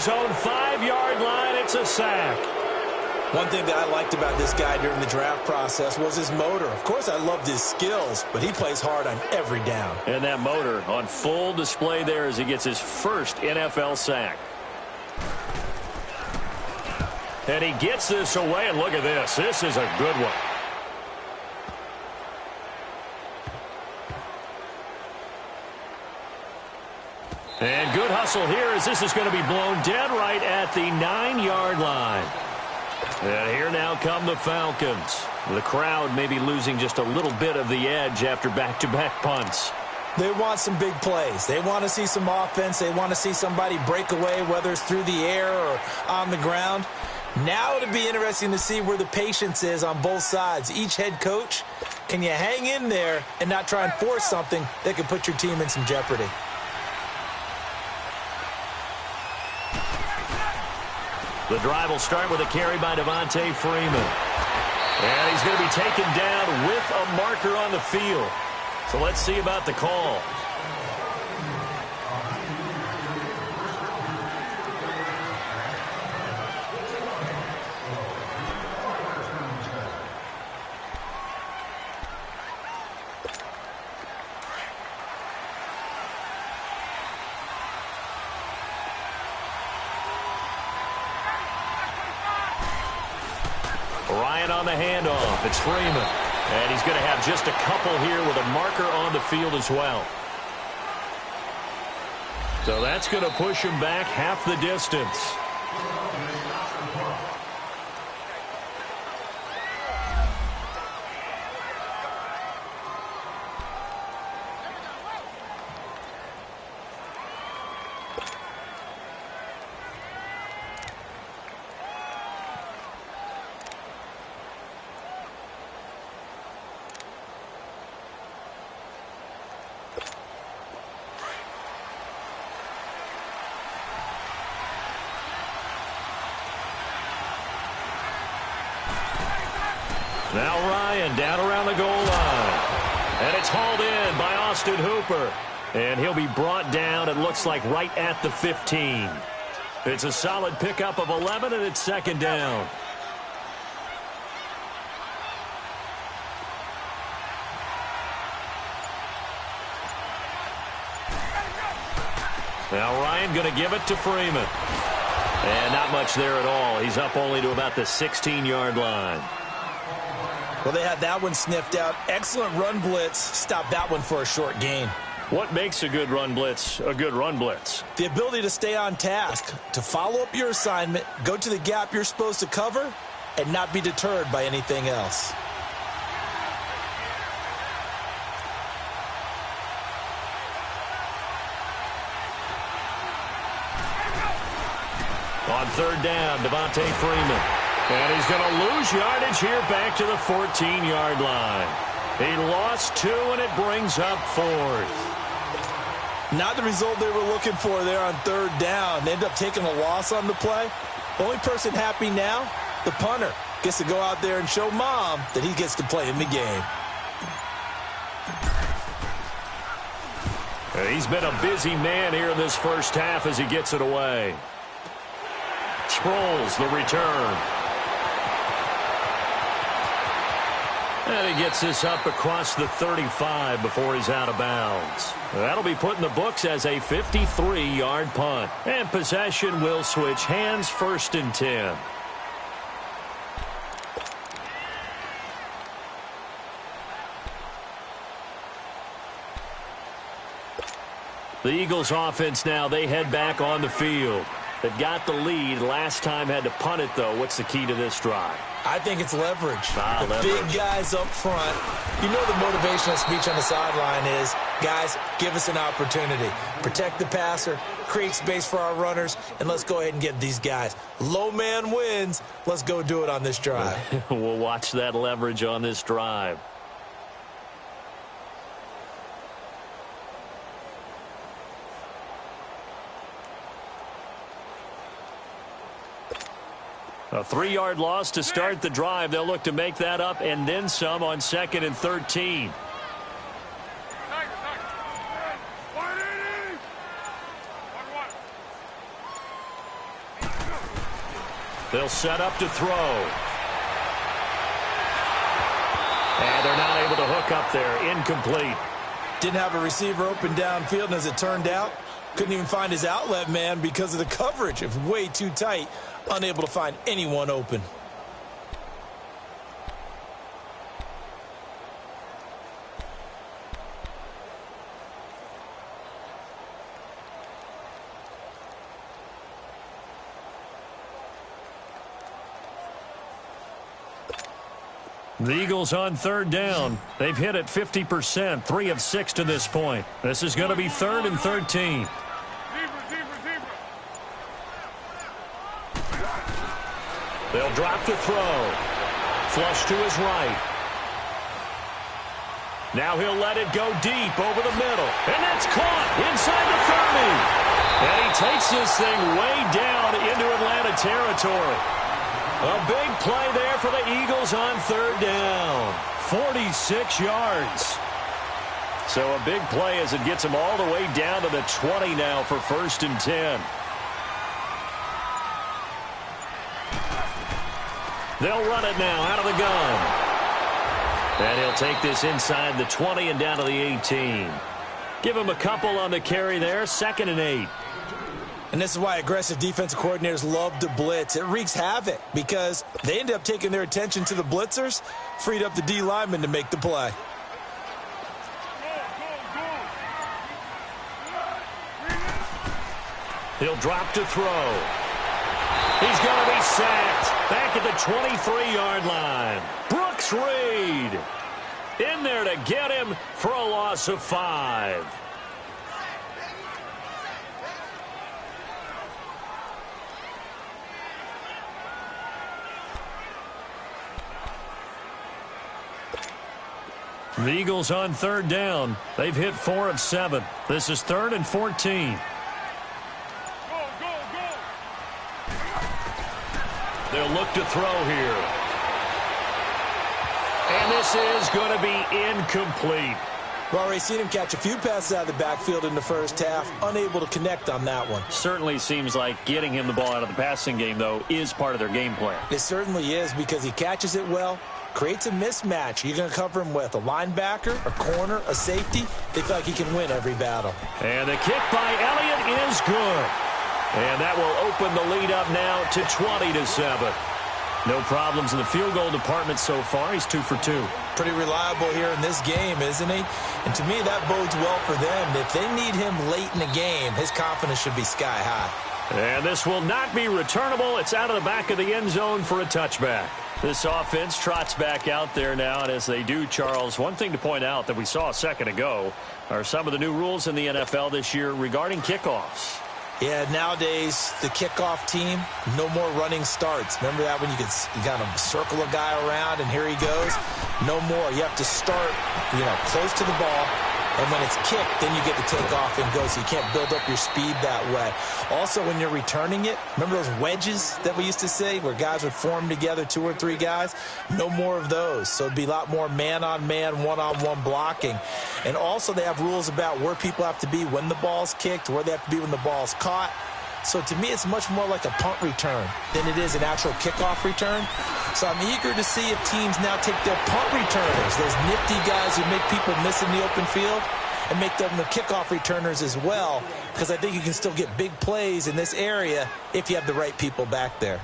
his own 5-yard line. It's a sack. One thing that I liked about this guy during the draft process was his motor. Of course, I loved his skills, but he plays hard on every down. And that motor on full display there as he gets his first NFL sack. And he gets this away, and look at this. This is a good one. And good hustle here as this is going to be blown dead right at the 9-yard line. And here now come the Falcons. The crowd may be losing just a little bit of the edge after back-to-back punts. They want some big plays. They want to see some offense. They want to see somebody break away, whether it's through the air or on the ground. Now it'll be interesting to see where the patience is on both sides. Each head coach, can you hang in there and not try and force something that could put your team in some jeopardy? The drive will start with a carry by Devontae Freeman. And he's going to be taken down with a marker on the field. So let's see about the call. Ryan on the handoff. It's Freeman. And he's going to have just a couple here with a marker on the field as well. So that's going to push him back half the distance. Now Ryan down around the goal line. And it's hauled in by Austin Hooper. And he'll be brought down, it looks like, right at the 15. It's a solid pickup of 11, and it's second down. Now Ryan going to give it to Freeman. And not much there at all. He's up only to about the 16-yard line. Well, they had that one sniffed out. Excellent run blitz. Stopped that one for a short gain. What makes a good run blitz a good run blitz? The ability to stay on task, to follow up your assignment, go to the gap you're supposed to cover, and not be deterred by anything else. On third down, Devontae Freeman. And he's going to lose yardage here back to the 14-yard line. He lost 2, and it brings up 4th. Not the result they were looking for there on third down. They end up taking a loss on the play. Only person happy now, the punter, gets to go out there and show Mom that he gets to play in the game. And he's been a busy man here in this first half as he gets it away. Sproles, the return. And he gets this up across the 35 before he's out of bounds. That'll be put in the books as a 53-yard punt. And possession will switch hands, 1st and 10. The Eagles offense now, they head back on the field. They've got the lead. Last time had to punt it, though. What's the key to this drive? I think it's leverage. Leverage. Big guys up front. You know the motivational speech on the sideline is, guys, give us an opportunity. Protect the passer, create space for our runners, and let's go ahead and get these guys. Low man wins. Let's go do it on this drive. We'll watch that leverage on this drive. A 3-yard loss to start the drive. They'll look to make that up and then some on 2nd and 13. They'll set up to throw. And they're not able to hook up there. Incomplete. Didn't have a receiver open downfield, and as it turned out, couldn't even find his outlet man because of the coverage. It was way too tight, unable to find anyone open. The Eagles on third down. They've hit it 50%, 3 of 6 to this point. This is going to be 3rd and 13. They'll drop to throw. Flush to his right. Now he'll let it go deep over the middle. And that's caught inside the 30. And he takes this thing way down into Atlanta territory. A big play there for the Eagles on third down. 46 yards. So a big play as it gets them all the way down to the 20 now for 1st and 10. They'll run it now out of the gun. And he'll take this inside the 20 and down to the 18. Give him a couple on the carry there. 2nd and 8. And this is why aggressive defensive coordinators love to blitz. It wreaks havoc because they end up taking their attention to the blitzers, freed up the D lineman to make the play. He'll drop to throw. He's going to be sacked back at the 23-yard line. Brooks Reed in there to get him for a loss of 5. The Eagles on third down. They've hit 4 of 7. This is 3rd and 14. They'll look to throw here. And this is going to be incomplete. Well, already seen him catch a few passes out of the backfield in the first half. Unable to connect on that one. Certainly seems like getting him the ball out of the passing game, though, is part of their game plan. It certainly is because he catches it well. Creates a mismatch. You're going to cover him with a linebacker, a corner, a safety. They feel like he can win every battle. And the kick by Elliott is good. And that will open the lead up now to 20-7. No problems in the field goal department so far. He's 2 for 2. Pretty reliable here in this game, isn't he? And to me, that bodes well for them. If they need him late in the game, his confidence should be sky high. And this will not be returnable. It's out of the back of the end zone for a touchback. This offense trots back out there now, and as they do, Charles, one thing to point out that we saw a second ago are some of the new rules in the NFL this year regarding kickoffs. Yeah, nowadays, the kickoff team, no more running starts. Remember that when you got to circle a guy around, and here he goes? No more. You have to start, close to the ball, and when it's kicked, then you get to take off and go, so you can't build up your speed that way. Also, when you're returning it, remember those wedges that we used to say where guys would form together, 2 or 3 guys? No more of those. So it'd be a lot more man-on-man, one-on-one blocking. And also they have rules about where people have to be when the ball's kicked, where they have to be when the ball's caught. So to me, it's much more like a punt return than it is an actual kickoff return. So I'm eager to see if teams now take their punt returners, those nifty guys who make people miss in the open field, and make them the kickoff returners as well, because I think you can still get big plays in this area if you have the right people back there.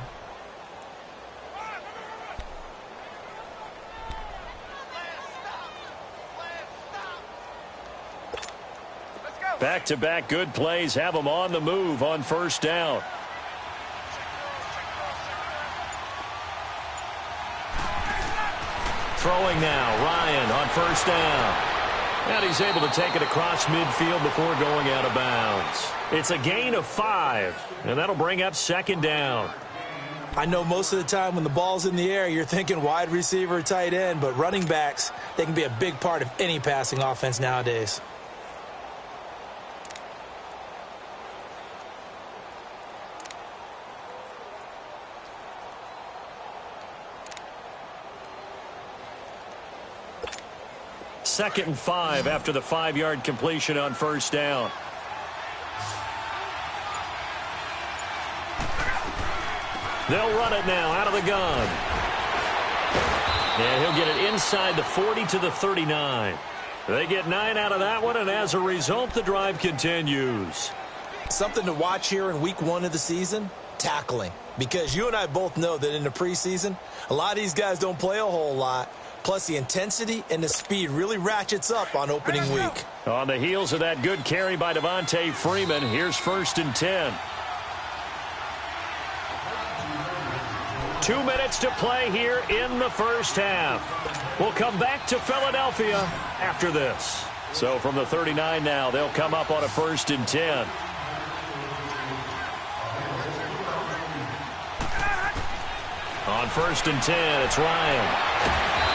Back-to-back good plays have them on the move on first down. Throwing now, Ryan on first down. And he's able to take it across midfield before going out of bounds. It's a gain of 5, and that'll bring up 2nd down. I know most of the time when the ball's in the air, you're thinking wide receiver, tight end, but running backs, they can be a big part of any passing offense nowadays. Second and 5 after the 5-yard completion on first down. They'll run it now out of the gun. And he'll get it inside the 40 to the 39. They get 9 out of that one, and as a result, the drive continues. Something to watch here in week 1 of the season, tackling. Because you and I both know that in the preseason, a lot of these guys don't play a whole lot. Plus, the intensity and the speed really ratchets up on opening week. On the heels of that good carry by Devontae Freeman, here's 1st and 10. 2 minutes to play here in the first half. We'll come back to Philadelphia after this. So from the 39 now, they'll come up on a 1st and 10. On 1st and 10, it's Ryan.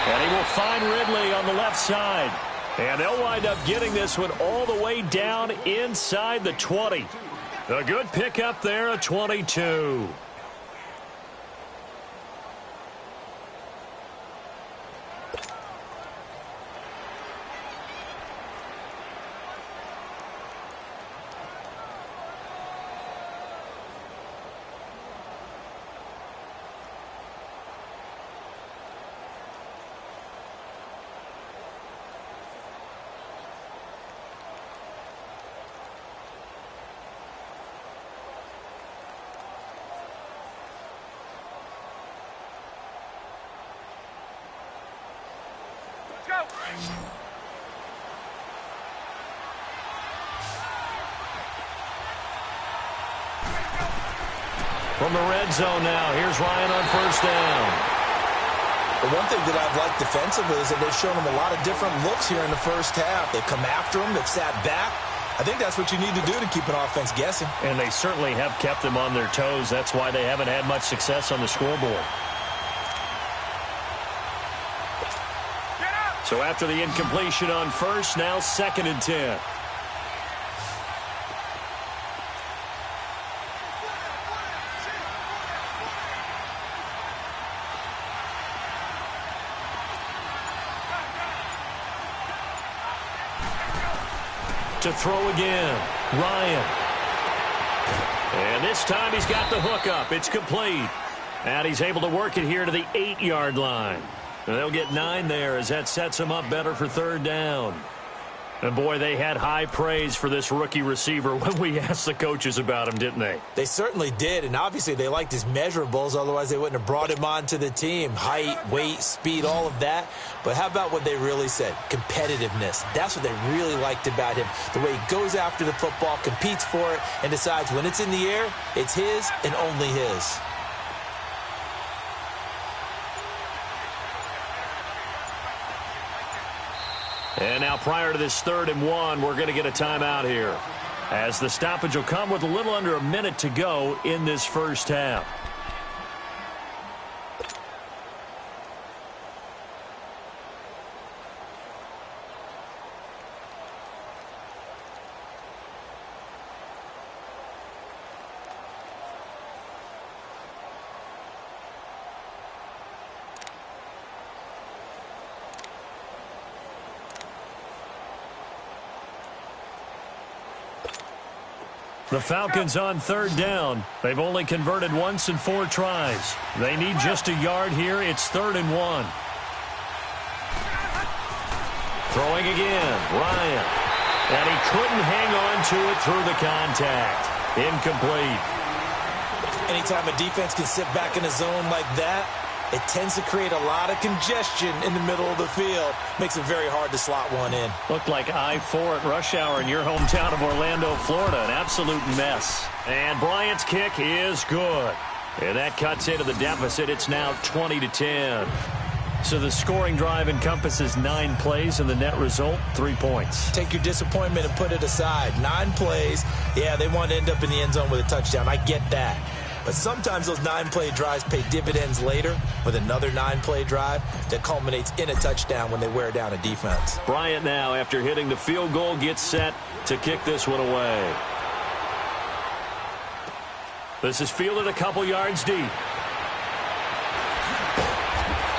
And he will find Ridley on the left side. And they'll wind up getting this one all the way down inside the 20. A good pickup there, a 22. From the red zone now, here's Ryan on 1st down. The one thing that I've liked defensively is that they've shown him a lot of different looks here in the first half. They've come after him, they've sat back. I think that's what you need to do to keep an offense guessing. And they certainly have kept them on their toes. That's why they haven't had much success on the scoreboard. So after the incompletion on 1st, now 2nd and 10. To throw again, Ryan. And this time he's got the hook up. It's complete. And he's able to work it here to the 8-yard line. And they'll get 9 there as that sets him up better for 3rd down. And, boy, they had high praise for this rookie receiver when we asked the coaches about him, didn't they? They certainly did, and obviously they liked his measurables. Otherwise, they wouldn't have brought him onto the team. Height, weight, speed, all of that. But how about what they really said? Competitiveness. That's what they really liked about him. The way he goes after the football, competes for it, and decides when it's in the air, it's his and only his. And now prior to this 3rd and 1, we're going to get a timeout here, as the stoppage will come with a little under a minute to go in this first half. The Falcons on 3rd down. They've only converted once in 4 tries. They need just a yard here. It's 3rd and 1. Throwing again, Ryan. And he couldn't hang on to it through the contact. Incomplete. Anytime a defense can sit back in a zone like that, it tends to create a lot of congestion in the middle of the field. Makes it very hard to slot one in. Looked like I-4 at rush hour in your hometown of Orlando, Florida. An absolute mess. And Bryant's kick is good. And that cuts into the deficit. It's now 20-10. So the scoring drive encompasses 9 plays, and the net result, 3 points. Take your disappointment and put it aside. 9 plays. Yeah, they want to end up in the end zone with a touchdown. I get that. But sometimes those 9-play drives pay dividends later with another 9-play drive that culminates in a touchdown when they wear down a defense. Bryant now, after hitting the field goal, gets set to kick this one away. This is fielded a couple yards deep.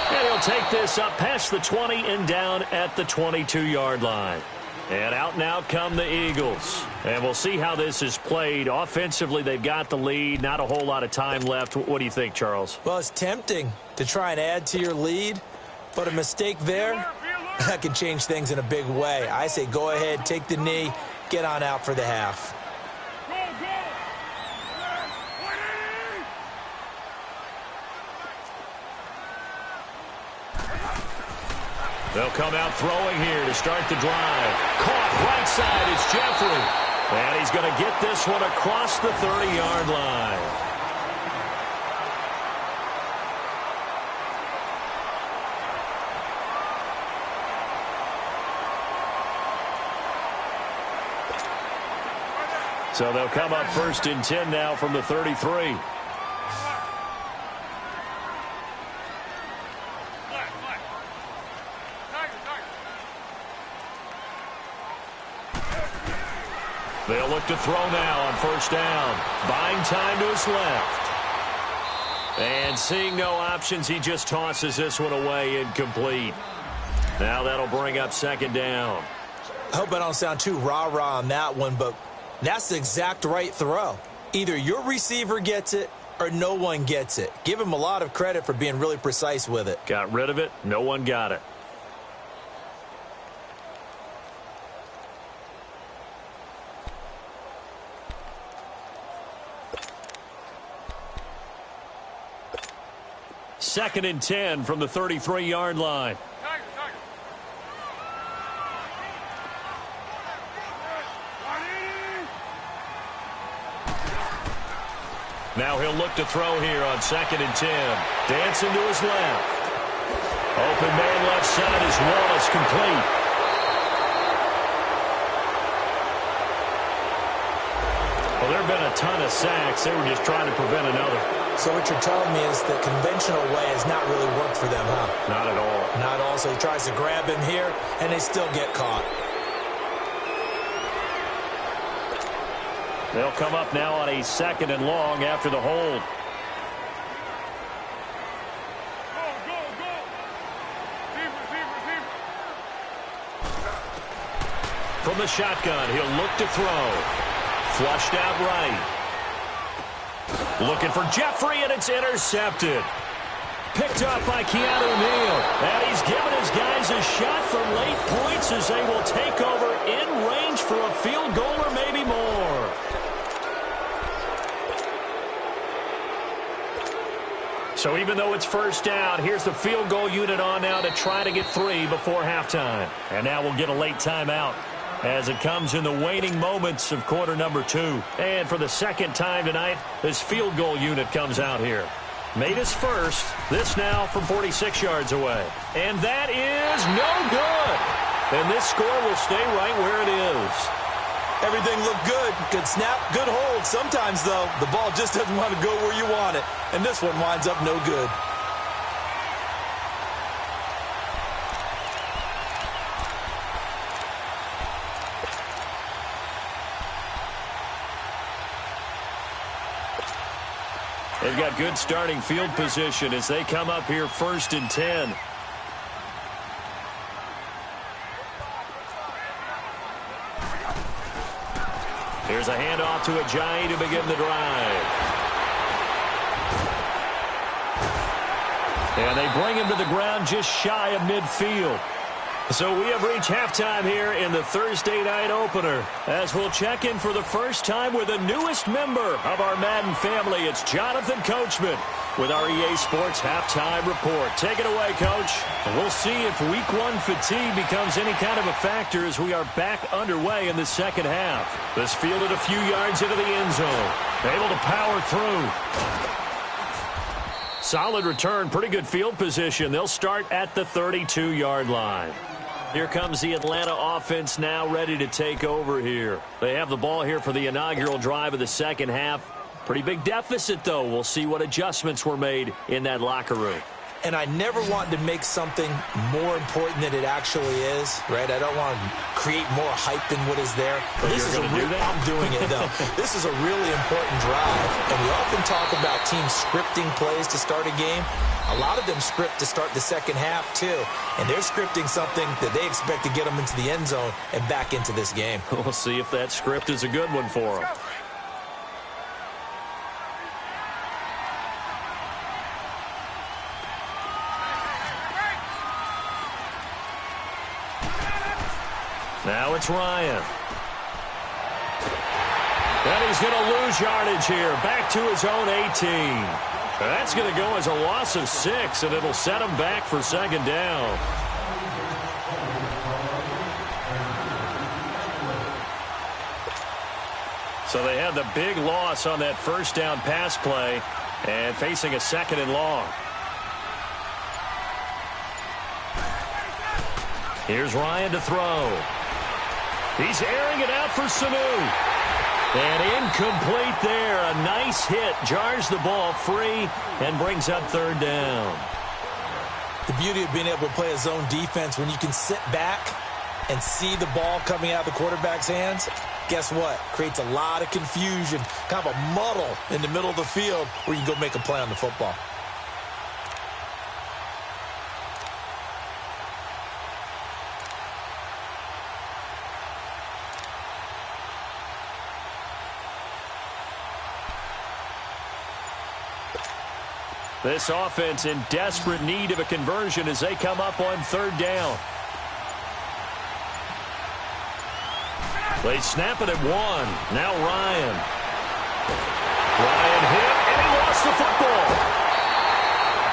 And he'll take this up past the 20 and down at the 22-yard line. And out now come the Eagles. And we'll see how this is played. Offensively, they've got the lead. Not a whole lot of time left. What do you think, Charles? Well, it's tempting to try and add to your lead, but a mistake there, that can change things in a big way. I say go ahead, take the knee, get on out for the half. They'll come out throwing here to start the drive. Caught right side is Jeffrey. And he's going to get this one across the 30-yard line. So they'll come up 1st and 10 now from the 33. They'll look to throw now on 1st down. Buying time to his left. And seeing no options, he just tosses this one away incomplete. Now that'll bring up 2nd down. I hope I don't sound too rah-rah on that one, but that's the exact right throw. Either your receiver gets it or no one gets it. Give him a lot of credit for being really precise with it. Got rid of it. No one got it. Second and 10 from the 33-yard line. Now he'll look to throw here on 2nd and 10. Dancing to his left. Open man left side is Wallace, complete. Well, there have been a ton of sacks. They were just trying to prevent another. So what you're telling me is the conventional way has not really worked for them, huh? Not at all. Not at all. So he tries to grab him here, and they still get caught. They'll come up now on a 2nd and long after the hold. From the shotgun, he'll look to throw. Flushed out right. Looking for Jeffrey, and it's intercepted. Picked up by Keanu Neal. And he's given his guys a shot for late points as they will take over in range for a field goal or maybe more. So even though it's 1st down, here's the field goal unit on now to try to get 3 before halftime. And now we'll get a late timeout as it comes in the waning moments of quarter number 2. And for the 2nd time tonight, this field goal unit comes out here. Made his first. This now from 46 yards away. And that is no good. And this score will stay right where it is. Everything looked good. Good snap, good hold. Sometimes, though, the ball just doesn't want to go where you want it. And this one winds up no good. They've got good starting field position as they come up here 1st and 10. Here's a handoff to Ajayi to begin the drive. And they bring him to the ground just shy of midfield. So we have reached halftime here in the Thursday night opener. As we'll check in for the first time with the newest member of our Madden family, it's Jonathan Coachman with our EA Sports Halftime Report. Take it away, Coach. We'll see if Week 1 fatigue becomes any kind of a factor as we are back underway in the 2nd half. This fielded a few yards into the end zone. Able to power through. Solid return, pretty good field position. They'll start at the 32-yard line. Here comes the Atlanta offense now ready to take over here. They have the ball here for the inaugural drive of the 2nd half. Pretty big deficit, though. We'll see what adjustments were made in that locker room. and I never want to make something more important than it actually is, right? I don't want to create more hype than what is there. But this is I'm doing it, though. This is a really important drive, and we often talk about teams scripting plays to start a game. A lot of them script to start the second half, too, and they're scripting something that they expect to get them into the end zone and back into this game. We'll see if that script is a good one for them. Now it's Ryan. And he's going to lose yardage here. Back to his own 18. That's going to go as a loss of 6, and it'll set him back for second down. So they had the big loss on that first down pass play and facing a second and long. Here's Ryan to throw. He's airing it out for Sanu. And incomplete there. A nice hit. Jars the ball free and brings up third down. The beauty of being able to play a zone defense when you can sit back and see the ball coming out of the quarterback's hands, guess what? Creates a lot of confusion, kind of a muddle in the middle of the field where you can go make a play on the football. This offense in desperate need of a conversion as they come up on third down. They snap it at 1. Now Ryan. Ryan hit, and he lost the football.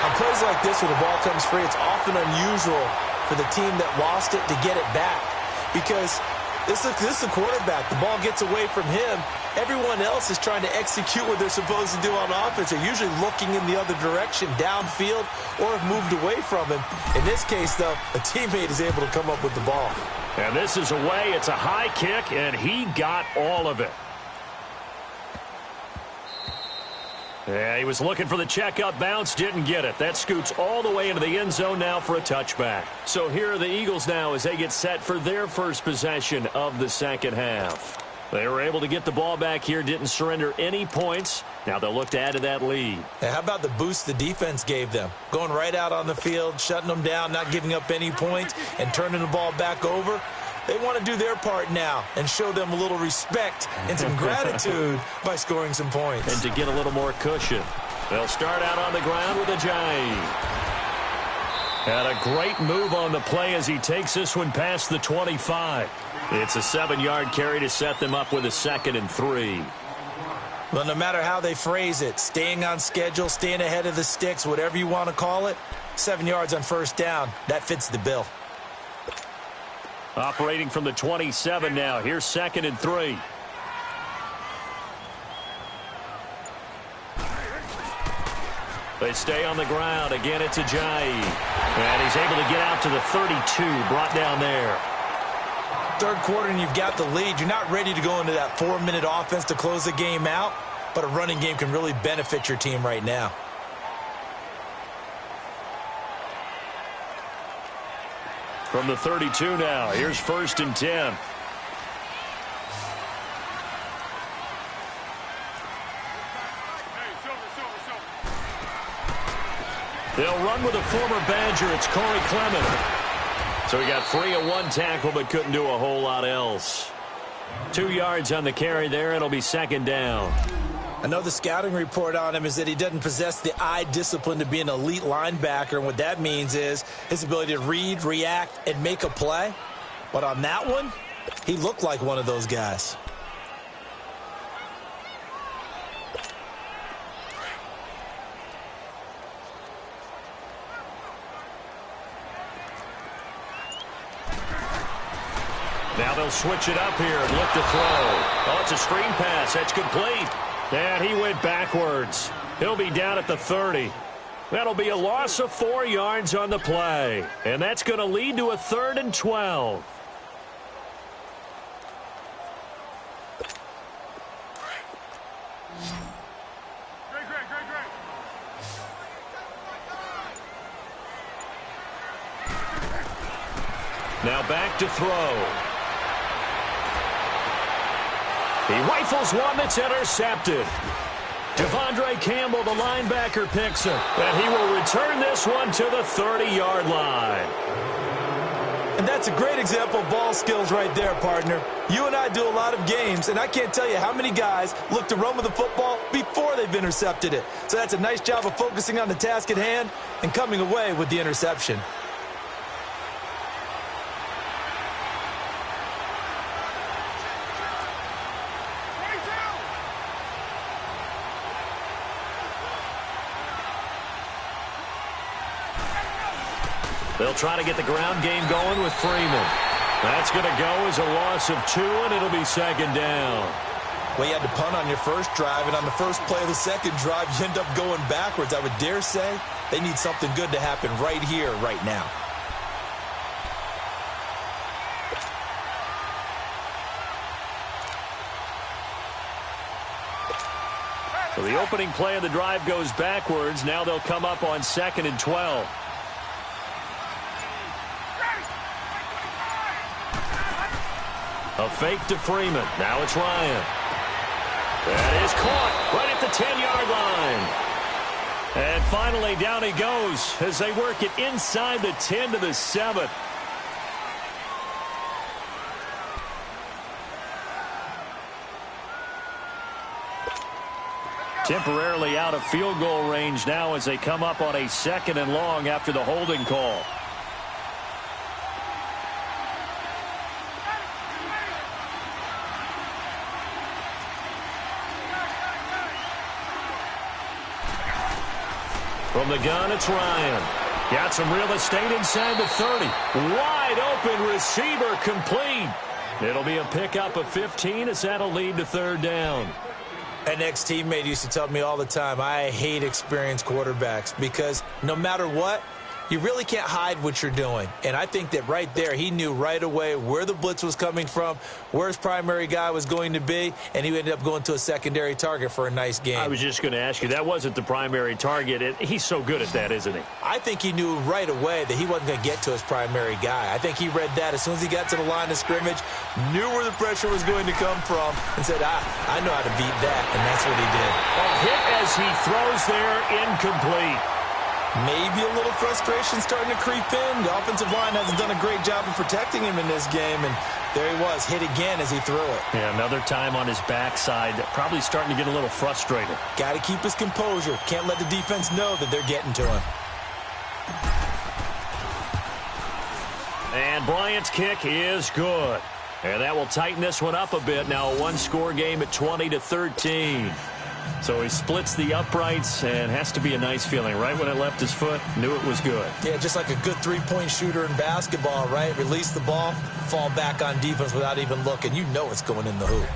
On plays like this where the ball comes free, it's often unusual for the team that lost it to get it back. Because this is the quarterback. The ball gets away from him. Everyone else is trying to execute what they're supposed to do on offense. They're usually looking in the other direction, downfield, or have moved away from him. In this case, though, a teammate is able to come up with the ball. And this is away. It's a high kick, and he got all of it. Yeah, he was looking for the check-up bounce, didn't get it. That scoots all the way into the end zone now for a touchback. So here are the Eagles now as they get set for their first possession of the second half. They were able to get the ball back here, didn't surrender any points. Now they'll look to add to that lead. Now, how about the boost the defense gave them? Going right out on the field, shutting them down, not giving up any points, and turning the ball back over. They want to do their part now and show them a little respect and some gratitude by scoring some points. And to get a little more cushion. They'll start out on the ground with Ajayi. And a great move on the play as he takes this one past the 25. It's a 7-yard carry to set them up with a 2nd and 3. Well, no matter how they phrase it, staying on schedule, staying ahead of the sticks, whatever you want to call it, 7 yards on first down, that fits the bill. Operating from the 27 now. Here's 2nd and 3. They stay on the ground. Again, it's Ajayi. And he's able to get out to the 32, brought down there. Third quarter and you've got the lead. You're not ready to go into that 4-minute offense to close the game out, but a running game can really benefit your team right now. From the 32 now, here's 1st and 10. They'll run with a former Badger. It's Corey Clement. So he got free of 1 tackle but couldn't do a whole lot else. 2 yards on the carry there. It'll be 2nd down. I know the scouting report on him is that he doesn't possess the eye discipline to be an elite linebacker. And what that means is his ability to read, react, and make a play. But on that one, he looked like one of those guys. Now they'll switch it up here and look to throw. Oh, it's a screen pass. That's complete. And he went backwards. He'll be down at the 30. That'll be a loss of 4 yards on the play. And that's going to lead to a 3rd and 12. Now back to throw. He rifles one that's intercepted. Devondre Campbell, the linebacker, picks him. And he will return this one to the 30-yard line. And that's a great example of ball skills right there, partner. You and I do a lot of games, and I can't tell you how many guys look to run with the football before they've intercepted it. So that's a nice job of focusing on the task at hand and coming away with the interception. They'll try to get the ground game going with Freeman. That's going to go as a loss of 2, and it'll be second down. Well, you had to punt on your first drive, and on the first play of the second drive, you end up going backwards. I would dare say they need something good to happen right here, right now. So the opening play of the drive goes backwards. Now they'll come up on 2nd and 12. A fake to Freeman. Now it's Ryan. That is caught right at the 10-yard line. And finally, down he goes as they work it inside the 10 to the 7. Temporarily out of field goal range now as they come up on a 2nd and long after the holding call. From the gun, it's Ryan. Got some real estate inside the 30. Wide open receiver complete. It'll be a pickup of 15 as that'll lead to 3rd down. An ex-teammate used to tell me all the time, I hate experienced quarterbacks because no matter what, you really can't hide what you're doing. And I think that right there, he knew right away where the blitz was coming from, where his primary guy was going to be, and he ended up going to a secondary target for a nice game. I was just going to ask you, that wasn't the primary target. He's so good at that, isn't he? I think he knew right away that he wasn't going to get to his primary guy. I think he read that as soon as he got to the line of scrimmage, knew where the pressure was going to come from, and said, I know how to beat that, and that's what he did. A hit as he throws there, incomplete. Maybe a little frustration starting to creep in. The offensive line hasn't done a great job of protecting him in this game, and there he was, hit again as he threw it. Yeah, another time on his backside, probably starting to get a little frustrated. Got to keep his composure. Can't let the defense know that they're getting to him. And Bryant's kick is good. And that will tighten this one up a bit. Now a one-score game at 20-13. So he splits the uprights, and has to be a nice feeling. Right when it left his foot, knew it was good. Yeah, just like a good three-point shooter in basketball, right? Release the ball, fall back on defense without even looking. You know it's going in the hoop.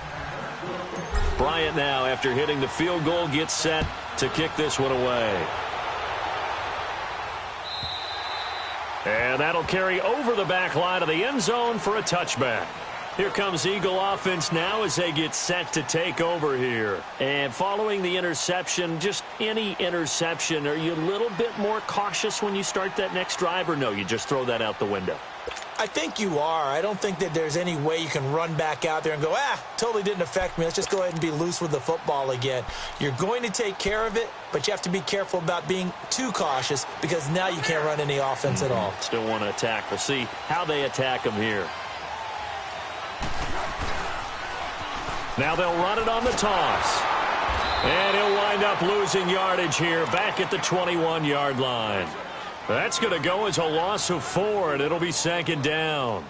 Bryant now, after hitting the field goal, gets set to kick this one away. And that'll carry over the back line of the end zone for a touchback. Here comes Eagle offense now as they get set to take over here. And following the interception, just any interception, are you a little bit more cautious when you start that next drive, or no, you just throw that out the window? I think you are. I don't think that there's any way you can run back out there and go, totally didn't affect me. Let's just go ahead and be loose with the football again. You're going to take care of it, but you have to be careful about being too cautious because now you can't run any offense at all. Still want to attack. We'll see how they attack them here. Now they'll run it on the toss. And he'll wind up losing yardage here back at the 21-yard line. That's going to go as a loss of 4, and it'll be second down.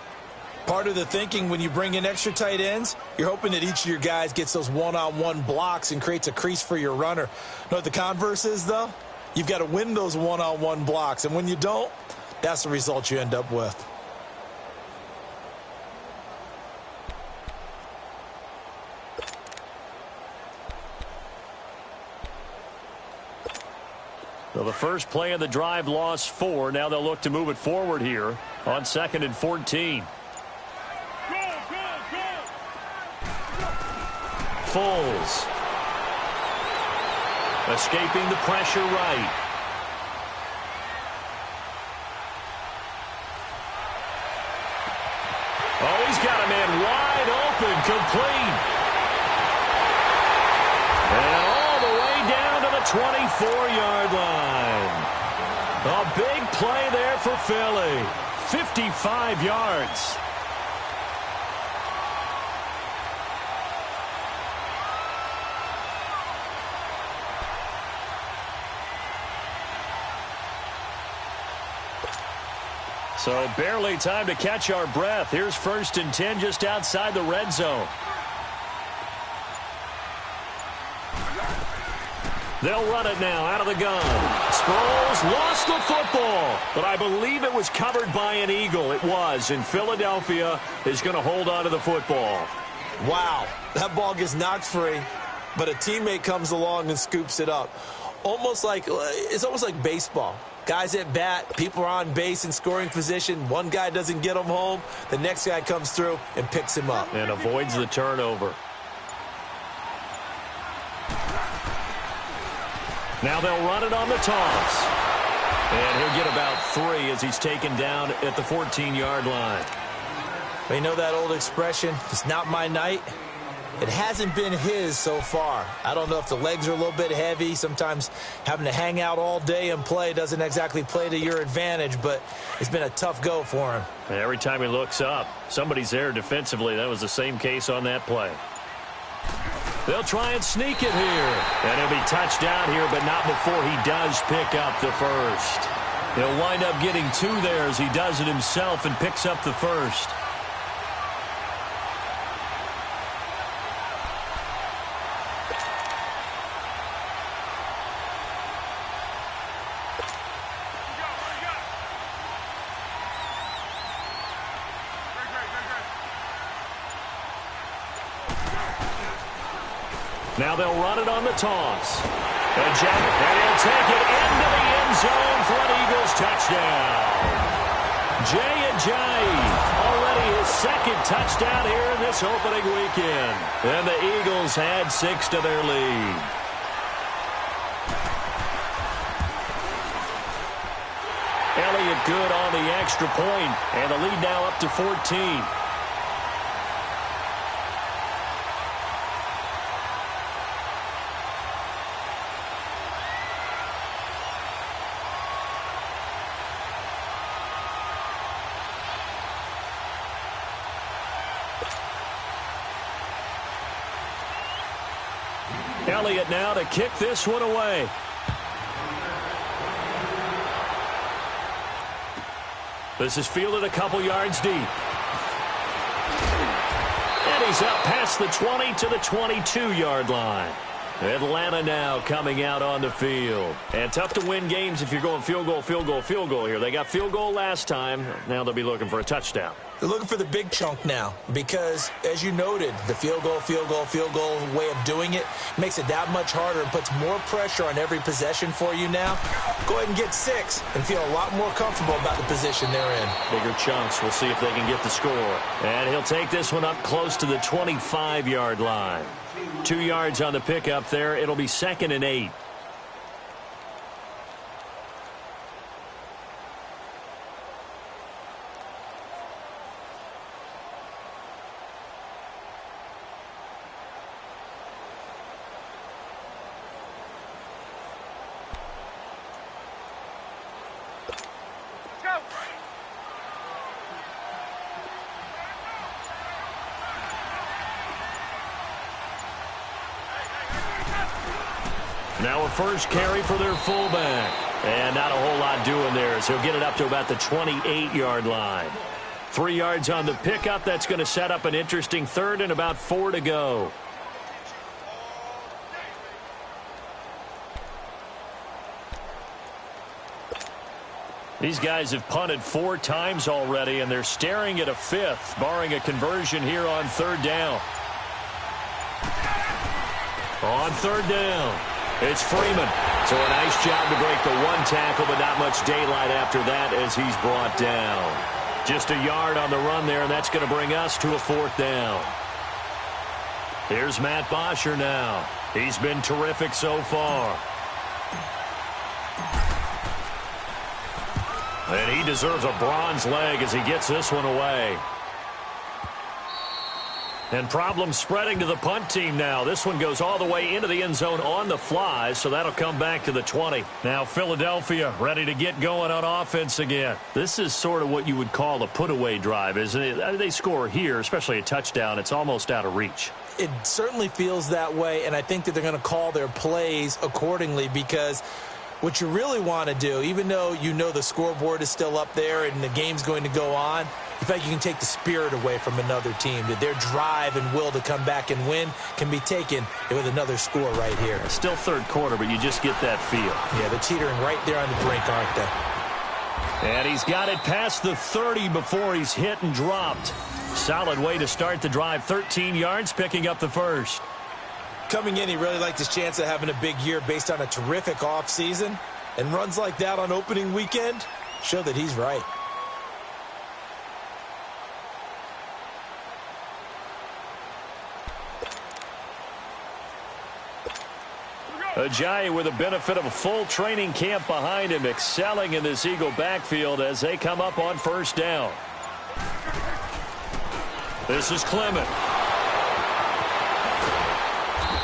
Part of the thinking when you bring in extra tight ends, you're hoping that each of your guys gets those one-on-one blocks and creates a crease for your runner. You know what the converse is, though? You've got to win those one-on-one blocks, and when you don't, that's the result you end up with. So the first play of the drive lost 4. Now they'll look to move it forward here on 2nd and 14. Foles. Escaping the pressure right. complete. And all the way down to the 24-yard line. A big play there for Philly. 55 yards. So barely time to catch our breath. Here's 1st and 10 just outside the red zone. They'll run it now out of the gun. Sproles lost the football, but I believe it was covered by an Eagle. It was, and Philadelphia is going to hold on to the football. Wow, that ball gets knocked free, but a teammate comes along and scoops it up. It's almost like baseball. Guys at bat, people are on base in scoring position. One guy doesn't get him home. The next guy comes through and picks him up. And avoids the turnover. Now they'll run it on the toss. And he'll get about 3 as he's taken down at the 14-yard line. You know that old expression, it's not my night? It hasn't been his so far. I don't know if the legs are a little bit heavy. Sometimes having to hang out all day and play doesn't exactly play to your advantage, but it's been a tough go for him. And every time he looks up, somebody's there defensively. That was the same case on that play. They'll try and sneak it here. And he'll be touched down here, but not before he does pick up the first. He'll wind up getting 2 there as he does it himself and picks up the first. Now they'll run it on the toss. And he'll take it into the end zone for an Eagles touchdown. Jay Ajayi, already his 2nd touchdown here in this opening weekend. And the Eagles add 6 to their lead. Elliott good on the extra point, and the lead now up to 14. Elliott now to kick this one away. This is fielded a couple yards deep. And he's up past the 20 to the 22-yard line. Atlanta now coming out on the field. And tough to win games if you're going field goal, field goal, field goal here. They got field goal last time. Now they'll be looking for a touchdown. They're looking for the big chunk now because, as you noted, the field goal way of doing it makes it that much harder and puts more pressure on every possession for you now. Go ahead and get 6 and feel a lot more comfortable about the position they're in. Bigger chunks. We'll see if they can get the score. And he'll take this one up close to the 25-yard line. 2 yards on the pickup there. It'll be 2nd and 8. Now a first carry for their fullback. And not a whole lot doing there, so he'll get it up to about the 28-yard line. 3 yards on the pickup. That's going to set up an interesting 3rd and about 4 to go. These guys have punted 4 times already, and they're staring at a 5th, barring a conversion here on 3rd down. On 3rd down, it's Freeman. So a nice job to break the 1 tackle, but not much daylight after that as he's brought down. Just a yard on the run there, and that's going to bring us to a 4th down. Here's Matt Bosher now. He's been terrific so far. And he deserves a bronze leg as he gets this one away. And problems spreading to the punt team now. This one goes all the way into the end zone on the fly, so that'll come back to the 20. Now Philadelphia ready to get going on offense again. This is sort of what you would call a put-away drive, isn't it? They score here, especially a touchdown. It's almost out of reach. It certainly feels that way, and I think that they're going to call their plays accordingly, because what you really want to do, even though you know the scoreboard is still up there and the game's going to go on, in fact, you can take the spirit away from another team. That their drive and will to come back and win can be taken with another score right here. It's still third quarter, but you just get that feel. Yeah, they're teetering right there on the brink, aren't they? And he's got it past the 30 before he's hit and dropped. Solid way to start the drive. 13 yards, picking up the first. Coming in, he really liked his chance of having a big year based on a terrific offseason. And runs like that on opening weekend show that he's right. Ajayi with the benefit of a full training camp behind him, excelling in this Eagle backfield as they come up on first down. This is Clement.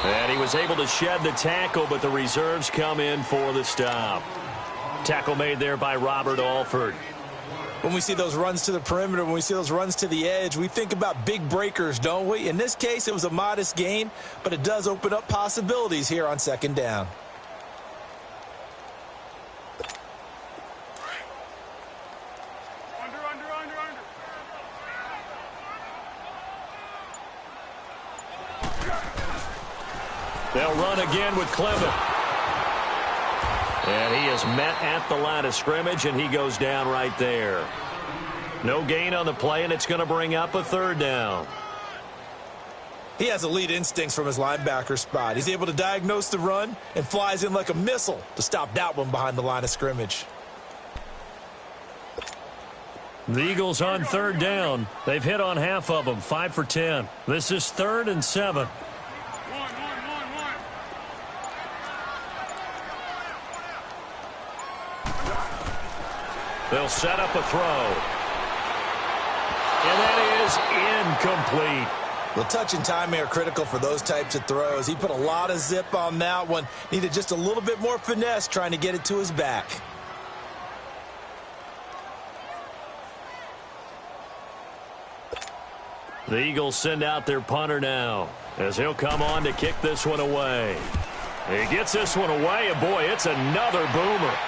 And he was able to shed the tackle, but the reserves come in for the stop. Tackle made there by Robert Alford. When we see those runs to the perimeter, when we see those runs to the edge, we think about big breakers, don't we? In this case, it was a modest gain, but it does open up possibilities here on second down. They'll run again with Clement. And he is met at the line of scrimmage, and he goes down right there. No gain on the play, and it's going to bring up a third down. He has elite instincts from his linebacker spot. He's able to diagnose the run and flies in like a missile to stop that one behind the line of scrimmage. The Eagles on third down. They've hit on half of them, 5 for 10. This is 3rd and 7. They'll set up a throw. And that is incomplete. Well, touch and timing are critical for those types of throws. He put a lot of zip on that one. Needed just a little bit more finesse trying to get it to his back. The Eagles send out their punter now, as he'll come on to kick this one away. He gets this one away, and boy, it's another boomer.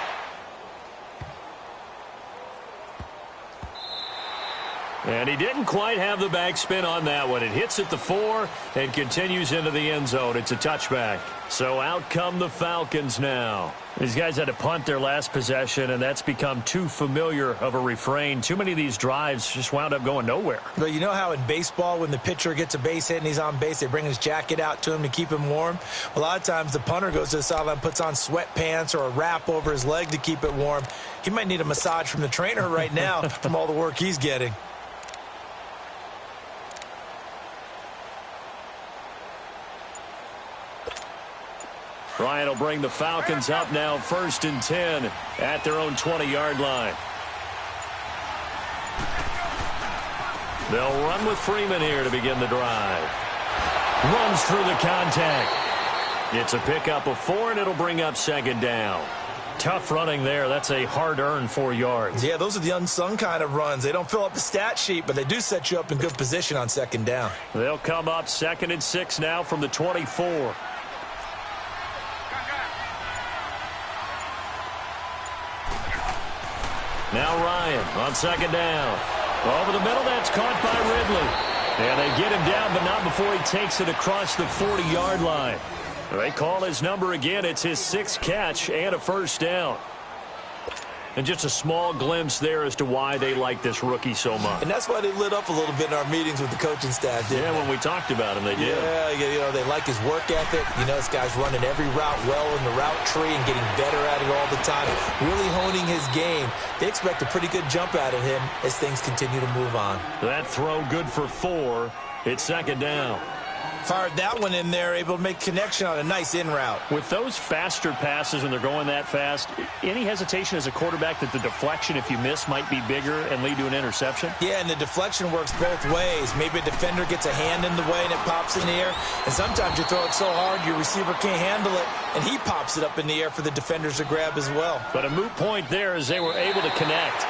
And he didn't quite have the backspin on that one. It hits at the 4 and continues into the end zone. It's a touchback. So out come the Falcons now. These guys had to punt their last possession, and that's become too familiar of a refrain. Too many of these drives just wound up going nowhere. But you know how in baseball, when the pitcher gets a base hit and he's on base, they bring his jacket out to him to keep him warm? A lot of times the punter goes to the sideline, puts on sweatpants or a wrap over his leg to keep it warm. He might need a massage from the trainer right now from all the work he's getting. Ryan will bring the Falcons up now, 1st and 10 at their own 20-yard line. They'll run with Freeman here to begin the drive. Runs through the contact. It's a pickup of 4, and it'll bring up 2nd down. Tough running there. That's a hard-earned 4 yards. Yeah, those are the unsung kind of runs. They don't fill up the stat sheet, but they do set you up in good position on 2nd down. They'll come up 2nd and 6 now from the 24. Now Ryan on 2nd down. Over the middle, that's caught by Ridley. And they get him down, but not before he takes it across the 40-yard line. They call his number again. It's his 6th catch and a 1st down. And just a small glimpse there as to why they like this rookie so much. And that's why they lit up a little bit in our meetings with the coaching staff, didn't they? When we talked about him, they did. Yeah, you know, they like his work ethic. You know, this guy's running every route well in the route tree and getting better at it all the time, really honing his game. They expect a pretty good jump out of him as things continue to move on. That throw good for 4. It's 2nd down. Fired that one in there, able to make connection on a nice in route. With those faster passes when they're going that fast, any hesitation as a quarterback that the deflection, if you miss, might be bigger and lead to an interception? Yeah, and the deflection works both ways. Maybe a defender gets a hand in the way and it pops in the air. And sometimes you throw it so hard your receiver can't handle it, and he pops it up in the air for the defenders to grab as well. But a moot point there as they were able to connect.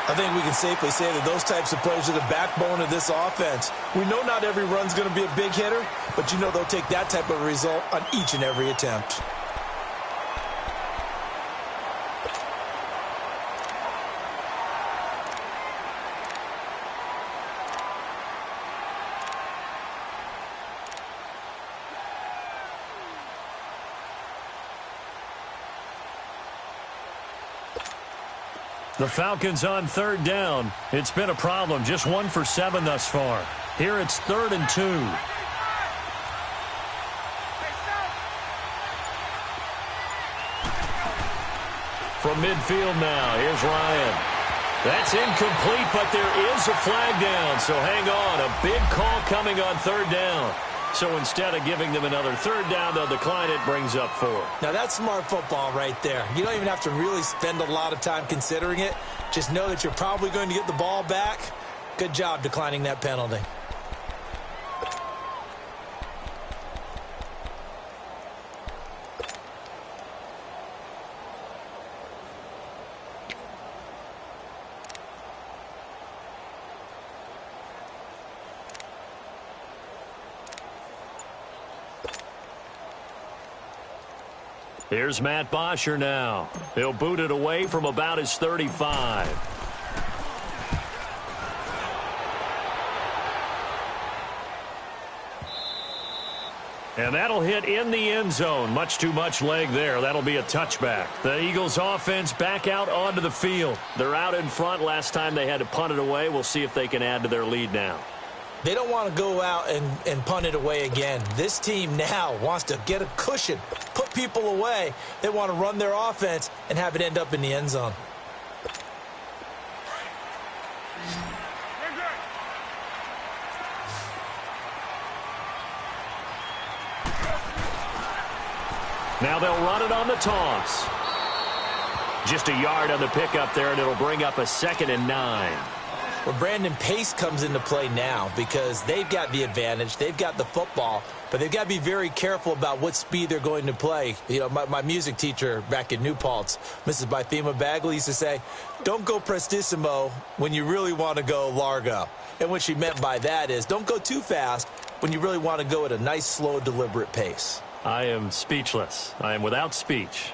I think we can safely say that those types of plays are the backbone of this offense. We know not every run's going to be a big hitter, but you know they'll take that type of result on each and every attempt. The Falcons on third down. It's been a problem. Just 1 for 7 thus far. Here it's 3rd and 2. From midfield now, here's Ryan. That's incomplete, but there is a flag down. So hang on. A big call coming on third down. So instead of giving them another third down, they'll decline it, brings up 4. Now that's smart football right there. You don't even have to really spend a lot of time considering it. Just know that you're probably going to get the ball back. Good job declining that penalty. Here's Matt Bosher now. He'll boot it away from about his 35. And that'll hit in the end zone. Much too much leg there. That'll be a touchback. The Eagles offense back out onto the field. They're out in front. Last time they had to punt it away. We'll see if they can add to their lead now. They don't want to go out and punt it away again. This team now wants to get a cushion, put people away. They want to run their offense and have it end up in the end zone. Now they'll run it on the toss. Just a yard on the pickup there, and it'll bring up a 2nd and 9. Well, Brandon, pace comes into play now because they've got the advantage. They've got the football, but they've got to be very careful about what speed they're going to play. You know, my music teacher back in New Paltz, Mrs. Bythema Bagley, used to say, don't go prestissimo when you really want to go largo. And what she meant by that is don't go too fast when you really want to go at a nice, slow, deliberate pace. I am speechless. I am without speech.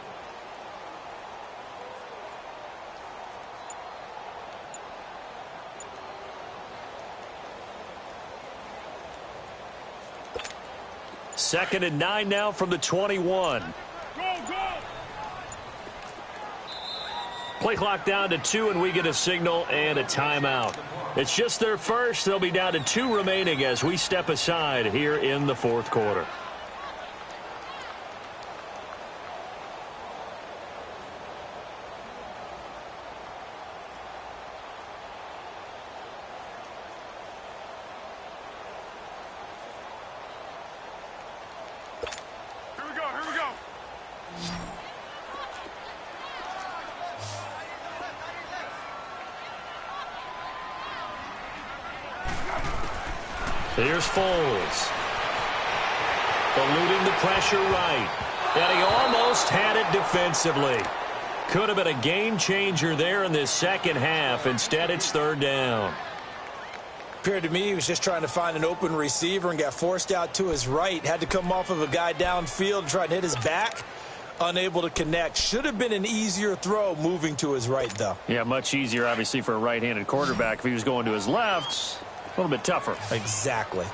Second and 9 now from the 21. Play clock down to 2, and we get a signal and a timeout. It's just their first. They'll be down to 2 remaining as we step aside here in the 4th quarter. Here's Foles. Eluding the pressure right. And he almost had it defensively. Could have been a game changer there in this second half. Instead, it's 3rd down. Appeared to me he was just trying to find an open receiver and got forced out to his right. Had to come off of a guy downfield and try and hit his back. Unable to connect. Should have been an easier throw moving to his right, though. Yeah, much easier, obviously, for a right-handed quarterback. If he was going to his left, a little bit tougher. Exactly.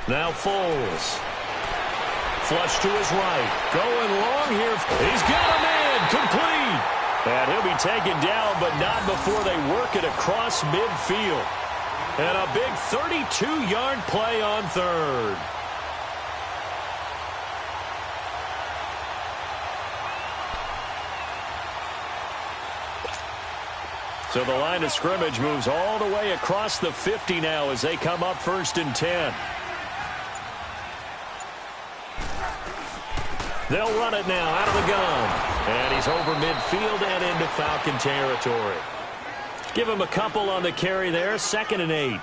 Now Foles. Flush to his right. Going long here. He's got a man. Complete. And he'll be taken down, but not before they work it across midfield. And a big 32-yard play on third. So the line of scrimmage moves all the way across the 50 now as they come up 1st and 10. They'll run it now out of the gun. And he's over midfield and into Falcon territory. Give him a couple on the carry there, 2nd and 8.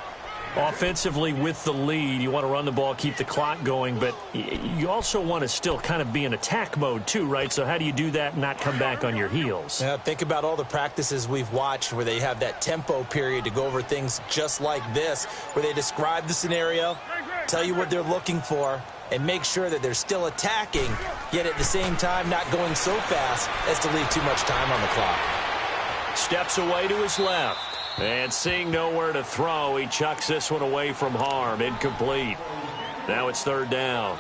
Offensively with the lead, you want to run the ball, keep the clock going, but you also want to still kind of be in attack mode too, right? So how do you do that and not come back on your heels? Yeah, think about all the practices we've watched where they have that tempo period to go over things just like this, where they describe the scenario, tell you what they're looking for, and make sure that they're still attacking, yet at the same time not going so fast as to leave too much time on the clock. Steps away to his left. And seeing nowhere to throw, he chucks this one away from harm. Incomplete. Now it's 3rd down.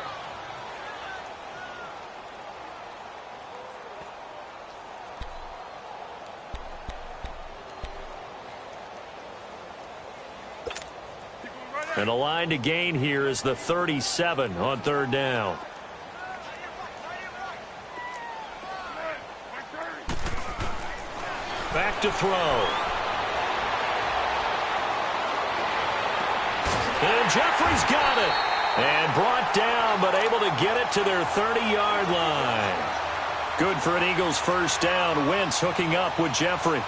And a line to gain here is the 37 on 3rd down. Back to throw. And Jeffrey's got it. And brought down, but able to get it to their 30-yard line. Good for an Eagles 1st down. Wentz hooking up with Jeffrey.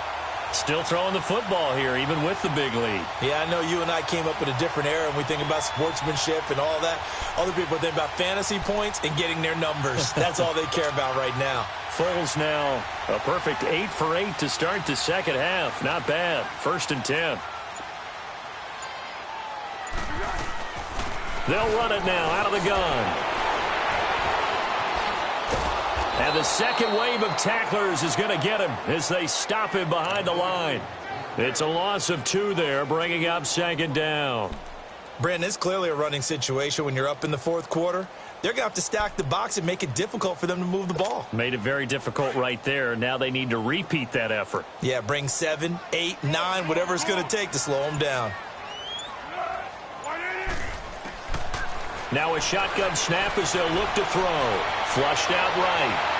Still throwing the football here, even with the big lead. Yeah, I know you and I came up in a different era, and we think about sportsmanship and all that. Other people think about fantasy points and getting their numbers. That's all they care about right now. Foles now a perfect 8 for 8 to start the 2nd half. Not bad. 1st and 10. They'll run it now out of the gun. And the second wave of tacklers is going to get him as they stop him behind the line. It's a loss of 2 there, bringing up 2nd down. Brandon, it's clearly a running situation when you're up in the 4th quarter. They're going to have to stack the box and make it difficult for them to move the ball. Made it very difficult right there. Now they need to repeat that effort. Yeah, bring 7, 8, 9, whatever it's going to take to slow them down. Now a shotgun snap as they'll look to throw. Flushed out right.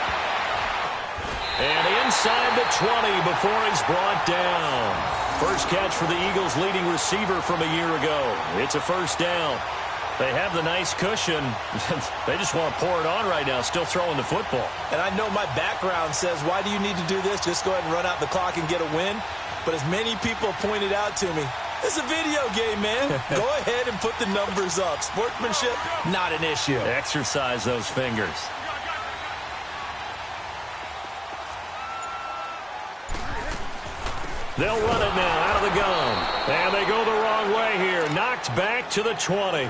And inside the 20 before he's brought down. First catch for the Eagles' leading receiver from a year ago. It's a 1st down. They have the nice cushion. They just want to pour it on right now, still throwing the football. And I know my background says, why do you need to do this? Just go ahead and run out the clock and get a win. But as many people pointed out to me, it's a video game, man. Go ahead and put the numbers up. Sportsmanship, not an issue. Exercise those fingers. They'll run it now out of the gun. And they go the wrong way here. Knocked back to the 20.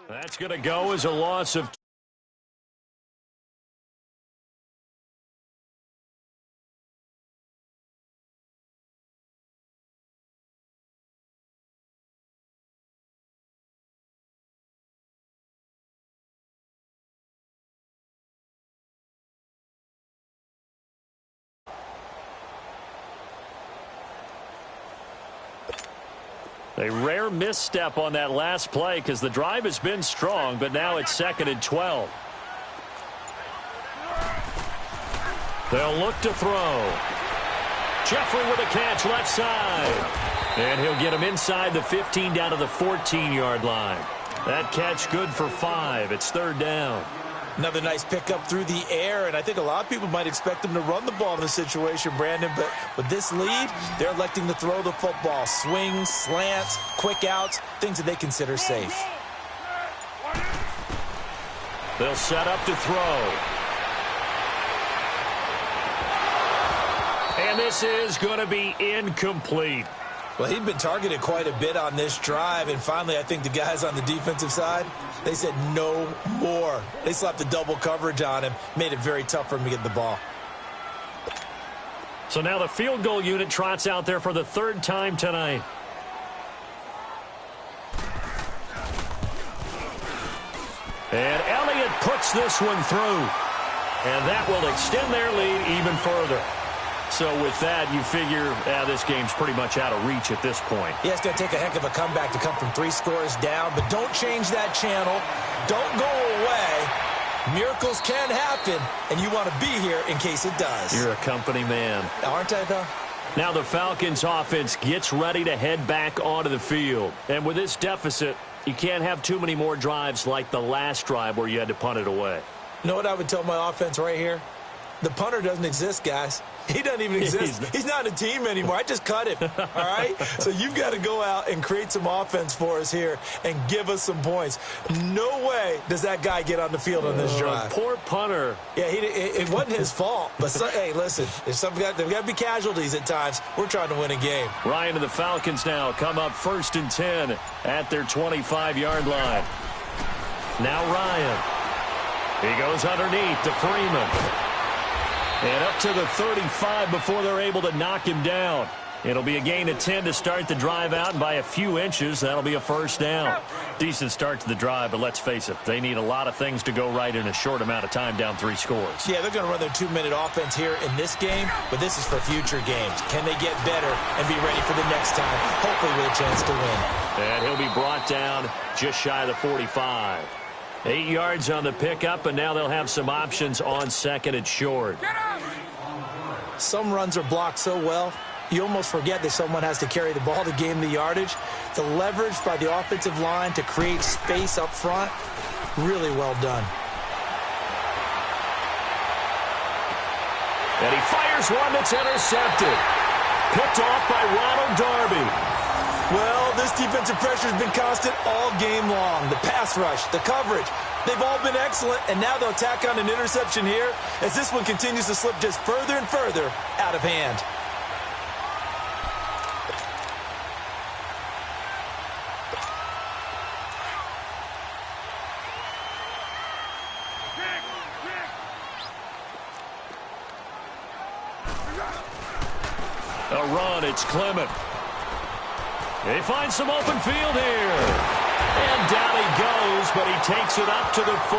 That's going to go as a loss of 2. A rare misstep on that last play because the drive has been strong, but now it's 2nd and 12. They'll look to throw. Jeffrey with a catch left side. And he'll get him inside the 15 down to the 14-yard line. That catch good for 5. It's 3rd down. Another nice pickup through the air, and I think a lot of people might expect them to run the ball in this situation, Brandon, but with this lead, they're electing to throw the football. Swings, slants, quick outs, things that they consider safe. They'll set up to throw. And this is going to be incomplete. Well, he'd been targeted quite a bit on this drive, and finally I think the guys on the defensive side, they said no more. They slapped the double coverage on him, made it very tough for him to get the ball. So now the field goal unit trots out there for the 3rd time tonight. And Elliott puts this one through. And that will extend their lead even further. So with that, you figure this game's pretty much out of reach at this point. Yeah, it's going to take a heck of a comeback to come from 3 scores down, but don't change that channel. Don't go away. Miracles can happen, and you want to be here in case it does. You're a company man. Aren't I, though? Now the Falcons offense gets ready to head back onto the field. And with this deficit, you can't have too many more drives like the last drive where you had to punt it away. You know what I would tell my offense right here? The punter doesn't exist, guys. He doesn't even exist. He's not a team anymore. I just cut him, all right? So you've got to go out and create some offense for us here and give us some points. No way does that guy get on the field on this drive. Poor punter. Yeah, it wasn't his fault. But, hey, listen, there's there've got to be casualties at times. We're trying to win a game. Ryan and the Falcons now come up 1st and 10 at their 25-yard line. Now Ryan. He goes underneath to Freeman. And up to the 35 before they're able to knock him down. It'll be a gain of 10 to start the drive out, and by a few inches, that'll be a first down. Decent start to the drive, but let's face it, they need a lot of things to go right in a short amount of time down 3 scores. Yeah, they're going to run their 2-minute offense here in this game, but this is for future games. Can they get better and be ready for the next time, hopefully with a chance to win? And he'll be brought down just shy of the 45. 8 yards on the pickup, and now they'll have some options on 2nd and short. Some runs are blocked so well, you almost forget that someone has to carry the ball to gain the yardage. The leverage by the offensive line to create space up front, really well done. And he fires one that's intercepted. Picked off by Ronald Darby. Well, this defensive pressure has been constant all game long. The pass rush, the coverage, they've all been excellent, and now they'll tack on an interception here as this one continues to slip just further and further out of hand. A run, it's Clement. They find some open field here. And down he goes, but he takes it up to the 40.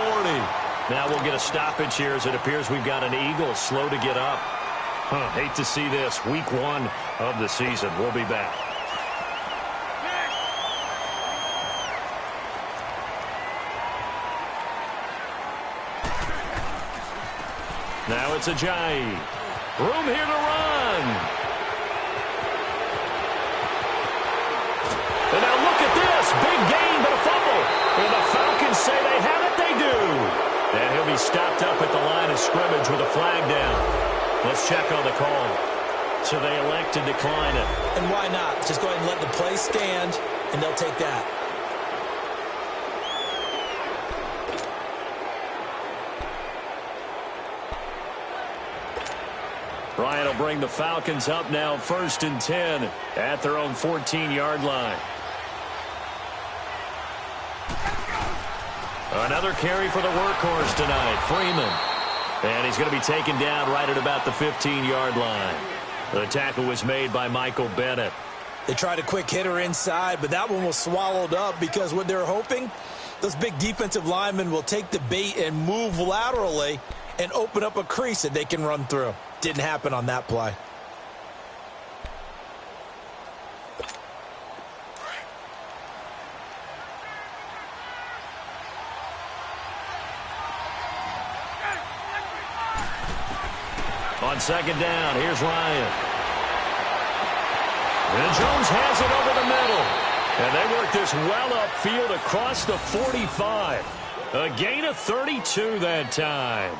Now we'll get a stoppage here as it appears we've got an Eagle slow to get up. Hate to see this. Week 1 of the season. We'll be back. Now it's Ajayi. Room here to run. And now look at this. Big gain, but a fumble. And the Falcons say they have it. They do. And he'll be stopped up at the line of scrimmage with a flag down. Let's check on the call. So they elect to decline it. And why not? Just go ahead and let the play stand, and they'll take that. Ryan will bring the Falcons up now 1st and 10 at their own 14-yard line. Another carry for the workhorse tonight, Freeman. And he's going to be taken down right at about the 15-yard line. The tackle was made by Michael Bennett. They tried a quick hitter inside, but that one was swallowed up because what they're hoping, those big defensive linemen will take the bait and move laterally and open up a crease that they can run through. Didn't happen on that play. On 2nd down, here's Ryan. And Jones has it over the middle. And they work this well upfield across the 45. A gain of 32 that time.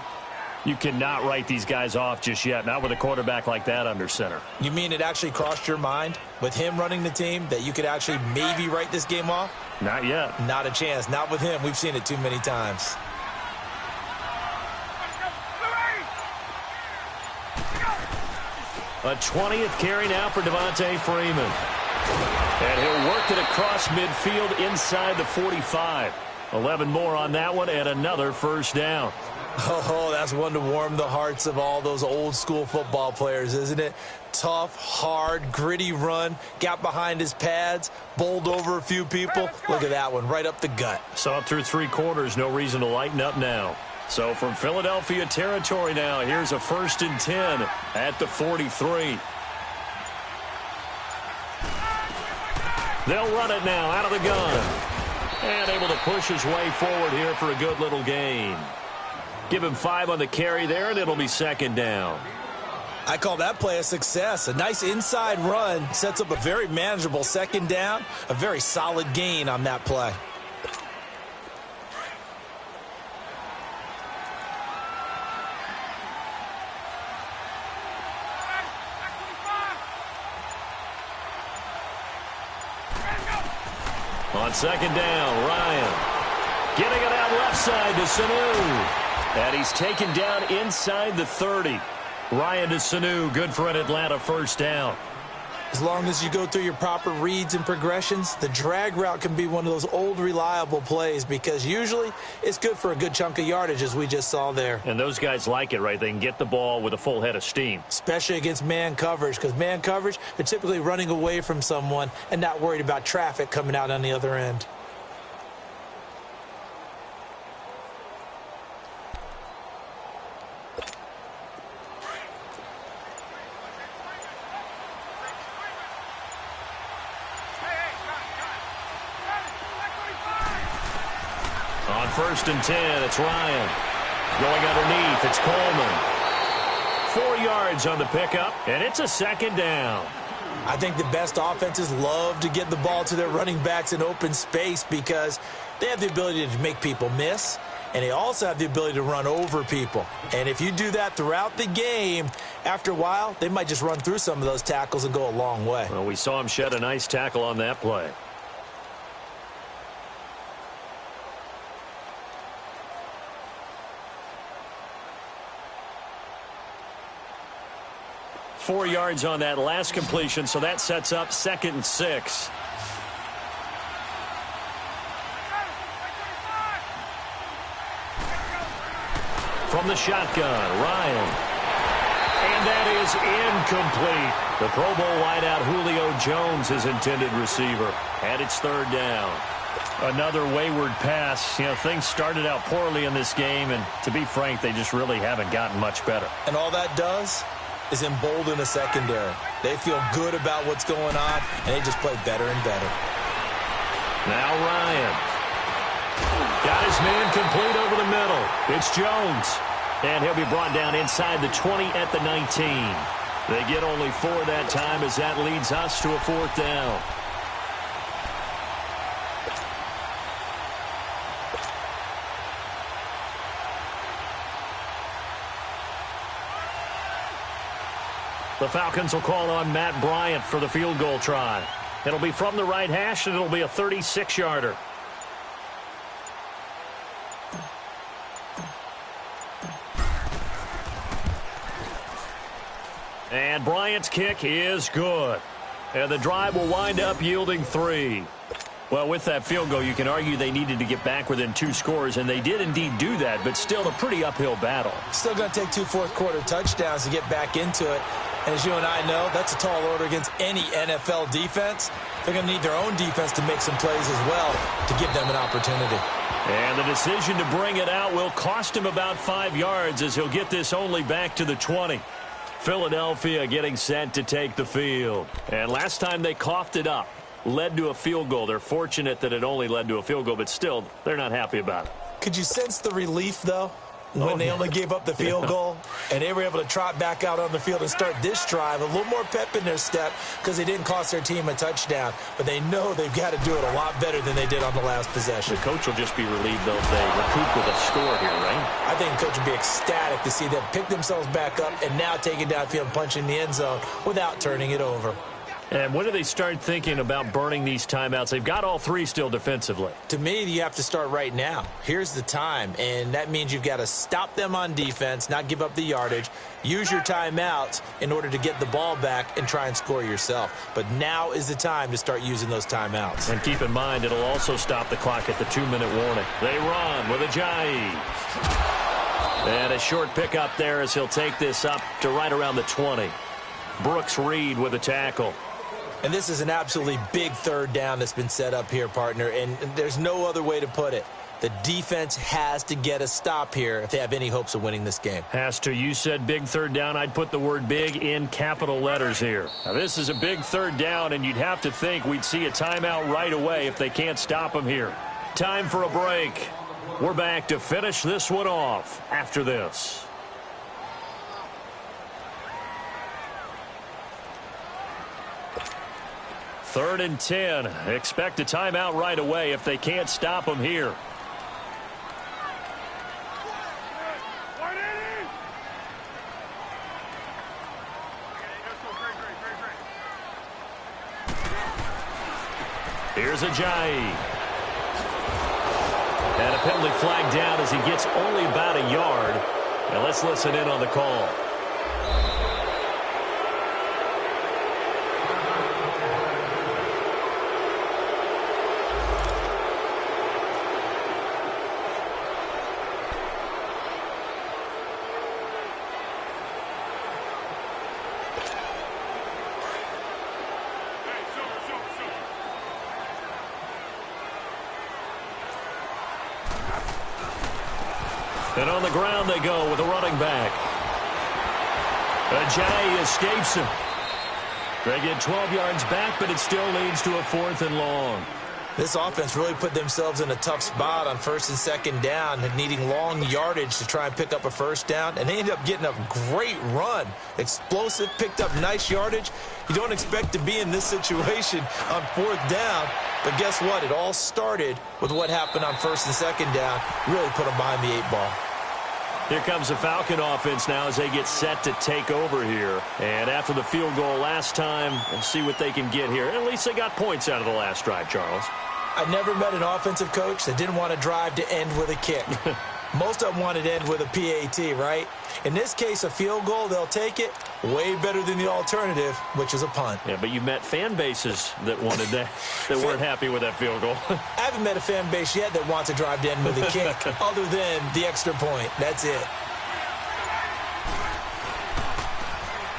You cannot write these guys off just yet, not with a quarterback like that under center. You mean it actually crossed your mind with him running the team that you could actually maybe write this game off? Not yet. Not a chance. Not with him. We've seen it too many times. A 20th carry now for Devontae Freeman. And he'll work it across midfield inside the 45. 11 more on that one and another first down. Oh, that's one to warm the hearts of all those old school football players, isn't it? Tough, hard, gritty run, got behind his pads, bowled over a few people. Look at that one, right up the gut. Saw it through 3 quarters, no reason to lighten up now. So from Philadelphia territory now, here's a 1st and 10 at the 43. They'll run it now out of the gun. And able to push his way forward here for a good little gain. Give him 5 on the carry there, and it'll be 2nd down. I call that play a success. A nice inside run sets up a very manageable 2nd down. A very solid gain on that play. On 2nd down, Ryan getting it out left side to Sanu. And he's taken down inside the 30. Ryan to Sanu, good for an Atlanta 1st down. As long as you go through your proper reads and progressions, the drag route can be one of those old reliable plays because usually it's good for a good chunk of yardage, as we just saw there. And those guys like it, right? They can get the ball with a full head of steam. Especially against man coverage, because man coverage, they're typically running away from someone and not worried about traffic coming out on the other end. On 1st and 10, it's Ryan. Going underneath, it's Coleman. 4 yards on the pickup, and it's a 2nd down. I think the best offenses love to get the ball to their running backs in open space because they have the ability to make people miss, and they also have the ability to run over people. And if you do that throughout the game, after a while, they might just run through some of those tackles and go a long way. Well, we saw him shed a nice tackle on that play. Four yards on that last completion, so that sets up 2nd and 6. From the shotgun, Ryan. And that is incomplete. The Pro Bowl wideout Julio Jones, his intended receiver. And it's 3rd down. Another wayward pass. You know, things started out poorly in this game, and to be frank, they just really haven't gotten much better. And all that does is embolden the secondary. They feel good about what's going on, and they just play better and better. Now Ryan. Got his man complete over the middle. It's Jones. And he'll be brought down inside the 20 at the 19. They get only 4 that time as that leads us to a 4th down. The Falcons will call on Matt Bryant for the field goal try. It'll be from the right hash, and it'll be a 36-yarder. And Bryant's kick is good. And the drive will wind up yielding 3. Well, with that field goal, you can argue they needed to get back within 2 scores, and they did indeed do that, but still a pretty uphill battle. Still going to take 2 fourth-quarter touchdowns to get back into it. And as you and I know, that's a tall order against any NFL defense. They're going to need their own defense to make some plays as well to give them an opportunity. And the decision to bring it out will cost him about 5 yards as he'll get this only back to the 20. Philadelphia getting set to take the field. And last time they coughed it up, led to a field goal. They're fortunate that it only led to a field goal, but still, they're not happy about it. Could you sense the relief, though, when they only gave up the field goal and they were able to trot back out on the field and start this drive? A little more pep in their step because they didn't cost their team a touchdown, but they know they've got to do it a lot better than they did on the last possession. The coach will just be relieved, though, if they recoup with a score here, right? I think the coach would be ecstatic to see them pick themselves back up and now take it downfield and punch in the end zone without turning it over. And when do they start thinking about burning these timeouts? They've got all 3 still defensively. To me, you have to start right now. Here's the time, and that means you've got to stop them on defense, not give up the yardage, use your timeouts in order to get the ball back and try and score yourself. But now is the time to start using those timeouts. And keep in mind, it'll also stop the clock at the 2-minute warning. They run with Ajayi. And a short pickup there as he'll take this up to right around the 20. Brooks Reed with a tackle. And this is an absolutely big 3rd down that's been set up here, partner, and there's no other way to put it. The defense has to get a stop here if they have any hopes of winning this game. Has to. You said big third down. I'd put the word big in capital letters here. Now, this is a big third down, and you'd have to think we'd see a timeout right away if they can't stop them here. Time for a break. We're back to finish this one off after this. Third and 10. Expect a timeout right away if they can't stop them here. Here's Ajayi. And a penalty flag down as he gets only about a yard. Now let's listen in on the call. And on the ground they go with a running back. Ajayi escapes him. They get 12 yards back, but it still leads to a 4th and long. This offense really put themselves in a tough spot on 1st and 2nd down, needing long yardage to try and pick up a 1st down, and they ended up getting a great run. Explosive, picked up nice yardage. You don't expect to be in this situation on 4th down, but guess what? It all started with what happened on 1st and 2nd down. Really put them behind the 8 ball. Here comes the Falcon offense now as they get set to take over here. And after the field goal last time, we'll see what they can get here. At least they got points out of the last drive, Charles. I never met an offensive coach that didn't want to drive to end with a kick. Most of them wanted to end with a PAT, right? In this case, a field goal, they'll take it. Way better than the alternative, which is a punt. Yeah, but you met fan bases that wanted that, that weren't happy with that field goal. I haven't met a fan base yet that wants to drive to end with a kick, other than the extra point. That's it.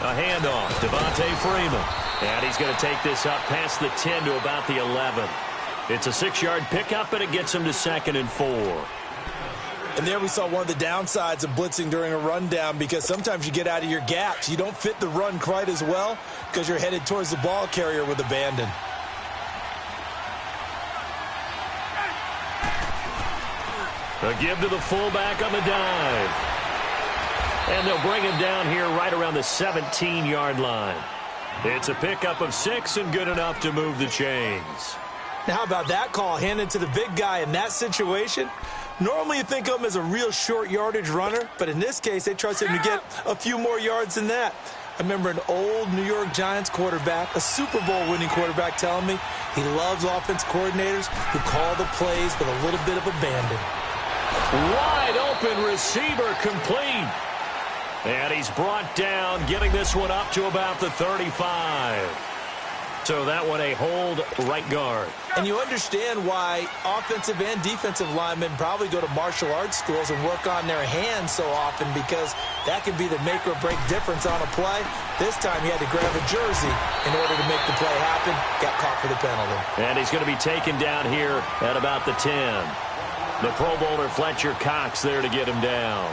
A handoff, Devontae Freeman. And he's going to take this up past the 10 to about the 11. It's a 6-yard pickup, and it gets him to 2nd and 4. And there we saw one of the downsides of blitzing during a rundown, because sometimes you get out of your gaps. You don't fit the run quite as well because you're headed towards the ball carrier with abandon. A give to the fullback on the dive. And they'll bring him down here right around the 17-yard line. It's a pickup of 6 and good enough to move the chains. Now, how about that call handed to the big guy in that situation? Normally you think of him as a real short yardage runner, but in this case they trust him to get a few more yards than that. I remember an old New York Giants quarterback, a Super Bowl winning quarterback, telling me he loves offense coordinators who call the plays with a little bit of abandon. Wide open receiver complete. And he's brought down, getting this one up to about the 35. So that one a hold right guard. And you understand why offensive and defensive linemen probably go to martial arts schools and work on their hands so often, because that can be the make or break difference on a play. This time he had to grab a jersey in order to make the play happen. Got caught for the penalty. And he's going to be taken down here at about the 10. The Pro Bowler Fletcher Cox there to get him down.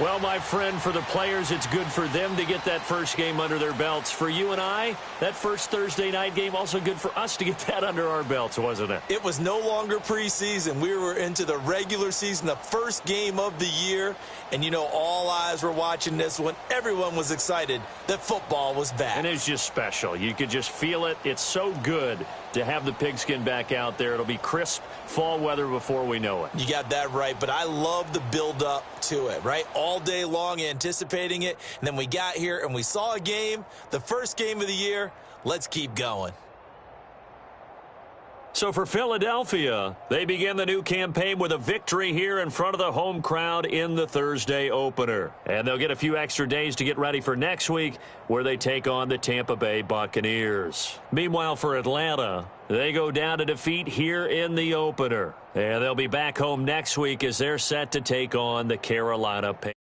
Well, my friend, for the players, it's good for them to get that first game under their belts. For you and I, that first Thursday night game, also good for us to get that under our belts, wasn't it? It was no longer preseason. We were into the regular season, the first game of the year. And, you know, all eyes were watching this one. Everyone was excited that football was back. And it was just special. You could just feel it. It's so good to have the pigskin back out there. It'll be crisp fall weather before we know it. You got that right, but I love the build-up to it, right? All day long anticipating it, and then we got here and we saw a game, the first game of the year. Let's keep going. So for Philadelphia, they begin the new campaign with a victory here in front of the home crowd in the Thursday opener. And they'll get a few extra days to get ready for next week, where they take on the Tampa Bay Buccaneers. Meanwhile, for Atlanta, they go down to defeat here in the opener. And they'll be back home next week as they're set to take on the Carolina Panthers.